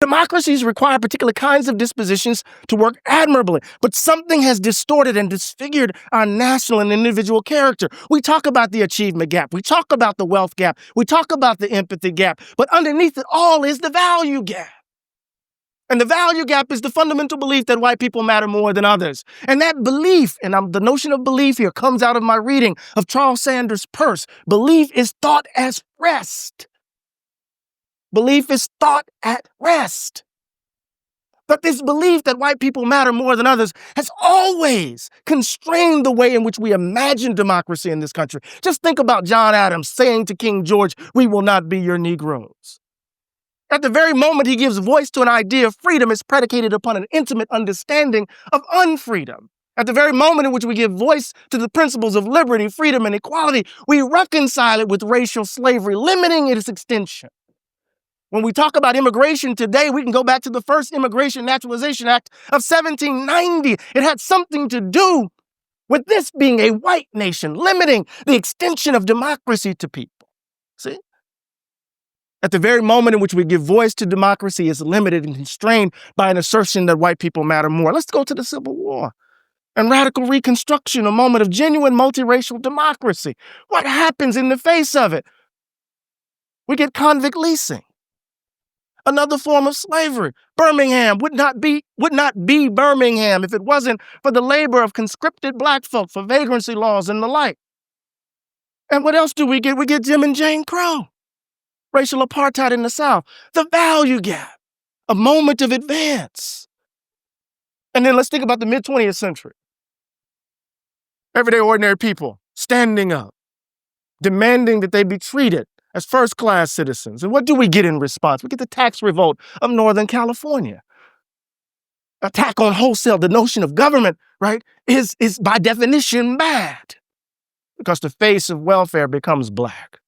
Democracies require particular kinds of dispositions to work admirably, but something has distorted and disfigured our national and individual character. We talk about the achievement gap, we talk about the wealth gap, we talk about the empathy gap, but underneath it all is the value gap. And the value gap is the fundamental belief that white people matter more than others. And that belief, and the notion of belief here comes out of my reading of Charles Sanders Peirce. Belief is thought as rest. Belief is thought at rest. But this belief that white people matter more than others has always constrained the way in which we imagine democracy in this country. Just think about John Adams saying to King George, "We will not be your Negroes." At the very moment he gives voice to an idea of freedom, it's predicated upon an intimate understanding of unfreedom. At the very moment in which we give voice to the principles of liberty, freedom, and equality, we reconcile it with racial slavery, limiting its extension. When we talk about immigration today, we can go back to the first Immigration Naturalization Act of 1790. It had something to do with this being a white nation, limiting the extension of democracy to people. See? At the very moment in which we give voice to democracy is limited and constrained by an assertion that white people matter more. Let's go to the Civil War and radical Reconstruction, a moment of genuine multiracial democracy. What happens in the face of it? We get convict leasing. Another form of slavery. Birmingham would not be Birmingham if it wasn't for the labor of conscripted black folk, for vagrancy laws and the like. And what else do we get? We get Jim and Jane Crow. Racial apartheid in the South. The value gap. A moment of advance. And then let's think about the mid-20th century. Everyday ordinary people standing up, demanding that they be treated as first-class citizens. And what do we get in response? We get the tax revolt of Northern California. Attack on wholesale, the notion of government, right, is by definition bad because the face of welfare becomes black.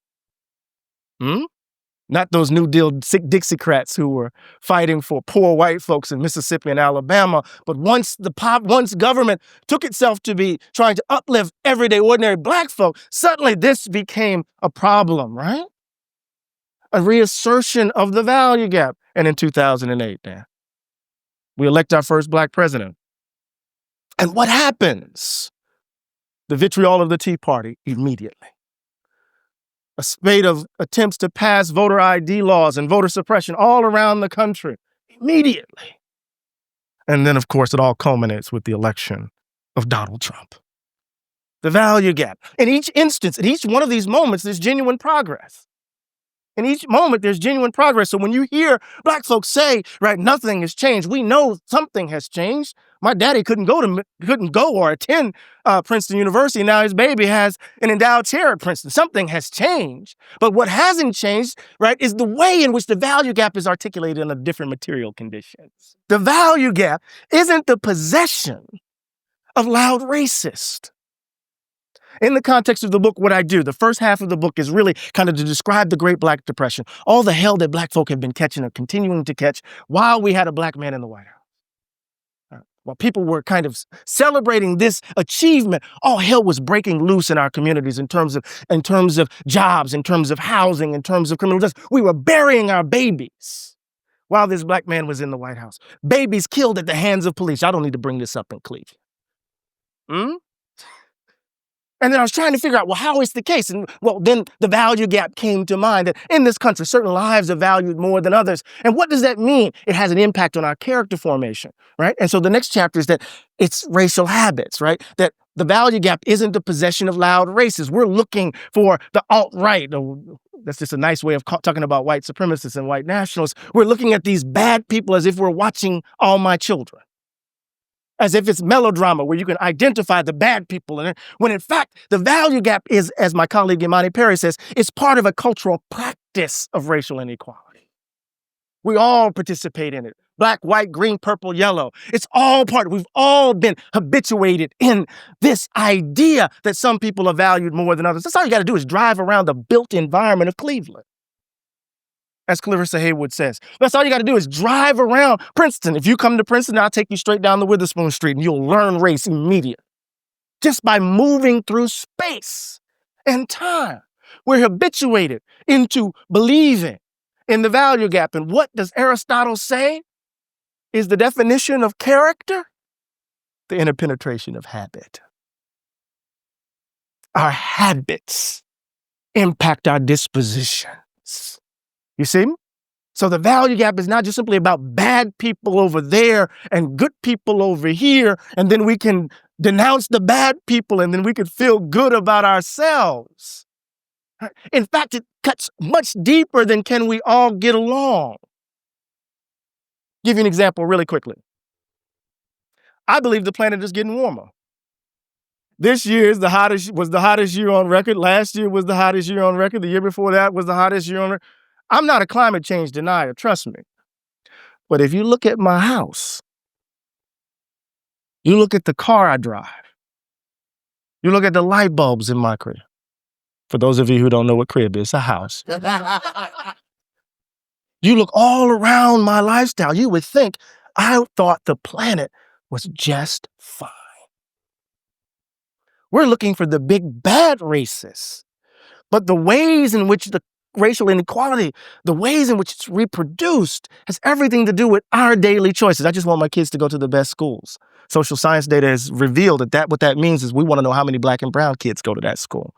Not those New Deal Dixiecrats who were fighting for poor white folks in Mississippi and Alabama, but once government took itself to be trying to uplift everyday ordinary black folk, suddenly this became a problem, right? A reassertion of the value gap. And in 2008, we elect our first black president. And what happens? The vitriol of the Tea Party immediately. A spate of attempts to pass voter ID laws and voter suppression all around the country immediately. And then, of course, it all culminates with the election of Donald Trump. The value gap. In each instance, in each one of these moments, there's genuine progress. In each moment, there's genuine progress. So when you hear black folks say, right, nothing has changed, we know something has changed. My daddy couldn't go or attend Princeton University. Now his baby has an endowed chair at Princeton. Something has changed. But what hasn't changed, right, is the way in which the value gap is articulated under different material conditions. The value gap isn't the possession of loud racists. In the context of the book, What I Do, the first half of the book is really kind of to describe the Great Black Depression, all the hell that black folk have been catching or continuing to catch while we had a black man in the White House. While people were kind of celebrating this achievement, all hell was breaking loose in our communities in terms of jobs, in terms of housing, in terms of criminal justice. We were burying our babies while this black man was in the White House. Babies killed at the hands of police. I don't need to bring this up in Cleveland. And then I was trying to figure out, well, how is the case? And well, then the value gap came to mind that in this country, certain lives are valued more than others. And what does that mean? It has an impact on our character formation, right? And so the next chapter is that it's racial habits, right? That the value gap isn't the possession of loud races. We're looking for the alt-right. That's just a nice way of talking about white supremacists and white nationalists. We're looking at these bad people as if we're watching All My Children. As if it's melodrama where you can identify the bad people. And when in fact, the value gap is, as my colleague Imani Perry says, it's part of a cultural practice of racial inequality. We all participate in it. Black, white, green, purple, yellow. It's all part. We've all been habituated in this idea that some people are valued more than others. That's all you got to do is drive around the built environment of Cleveland. As Clarissa Haywood says, that's all you got to do is drive around Princeton. If you come to Princeton, I'll take you straight down the Witherspoon Street and you'll learn race immediately. Just by moving through space and time. We're habituated into believing in the value gap. And what does Aristotle say is the definition of character? The interpenetration of habit. Our habits impact our dispositions. You see? So the value gap is not just simply about bad people over there and good people over here, and then we can denounce the bad people and then we can feel good about ourselves. In fact, it cuts much deeper than can we all get along. Give you an example really quickly. I believe the planet is getting warmer. This year was the hottest year on record. Last year was the hottest year on record. The year before that was the hottest year on record. I'm not a climate change denier, trust me. But if you look at my house, you look at the car I drive, you look at the light bulbs in my crib. For those of you who don't know what crib is, a house. You look all around my lifestyle, you would think I thought the planet was just fine. We're looking for the big bad racists, but the ways in which the racial inequality, the ways in which it's reproduced has everything to do with our daily choices. I just want my kids to go to the best schools. Social science data has revealed that what that means is we want to know how many black and brown kids go to that school,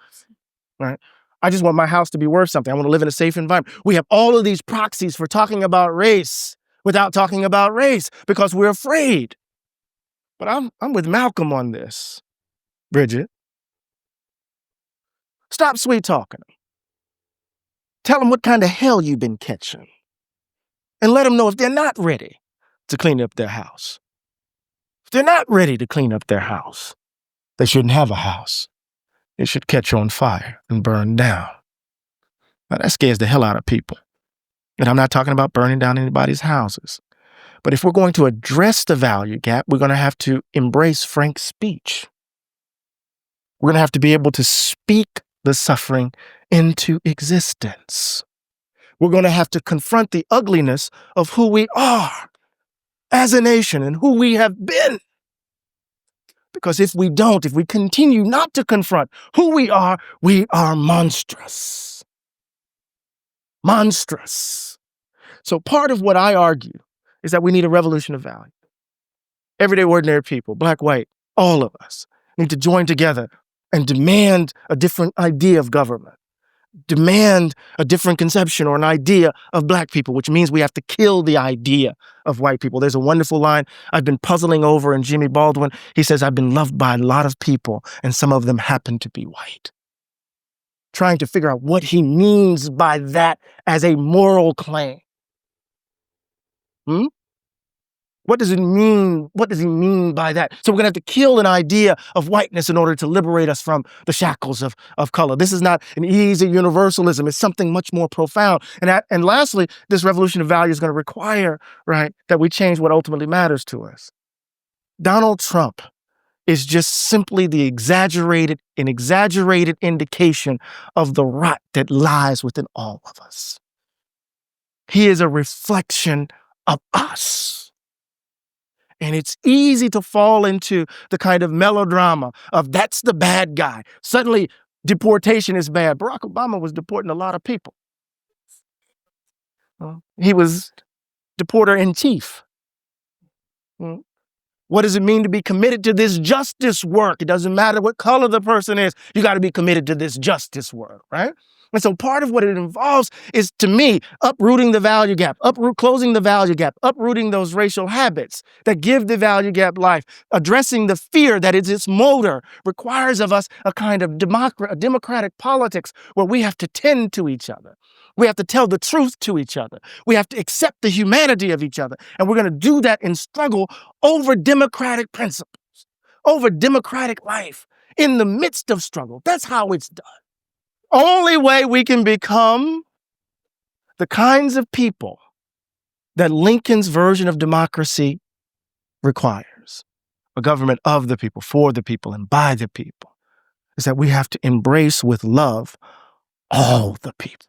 right? I just want my house to be worth something. I want to live in a safe environment. We have all of these proxies for talking about race without talking about race because we're afraid. But I'm with Malcolm on this. Bridget, stop sweet talking them. Tell them what kind of hell you've been catching. And let them know if they're not ready to clean up their house. If they're not ready to clean up their house, they shouldn't have a house. It should catch on fire and burn down. Now that scares the hell out of people. And I'm not talking about burning down anybody's houses. But if we're going to address the value gap, we're going to have to embrace frank speech. We're going to have to be able to speak the suffering into existence. We're going to have to confront the ugliness of who we are as a nation and who we have been. Because if we don't, if we continue not to confront who we are monstrous. Monstrous. So part of what I argue is that we need a revolution of value. Everyday ordinary people, black, white, all of us need to join together and demand a different idea of government, demand a different conception or an idea of black people, which means we have to kill the idea of white people. There's a wonderful line I've been puzzling over in Jimmy Baldwin. He says, I've been loved by a lot of people, and some of them happen to be white. Trying to figure out what he means by that as a moral claim. What does it mean? What does he mean by that? So we're going to have to kill an idea of whiteness in order to liberate us from the shackles of color. This is not an easy universalism. It's something much more profound. And lastly, this revolution of value is going to require, right, that we change what ultimately matters to us. Donald Trump is just simply an exaggerated indication of the rot that lies within all of us. He is a reflection of us. And it's easy to fall into the kind of melodrama of that's the bad guy. Suddenly, deportation is bad. Barack Obama was deporting a lot of people. He was deporter in chief. What does it mean to be committed to this justice work? It doesn't matter what color the person is. You got to be committed to this justice work, right? And so part of what it involves is, to me, uprooting the value gap, closing the value gap, uprooting those racial habits that give the value gap life, addressing the fear that is its motor, requires of us a kind of democratic politics where we have to tend to each other. We have to tell the truth to each other. We have to accept the humanity of each other. And we're going to do that in struggle over democratic principles, over democratic life, in the midst of struggle. That's how it's done. Only way we can become the kinds of people that Lincoln's version of democracy requires, a government of the people, for the people, and by the people, is that we have to embrace with love all the people.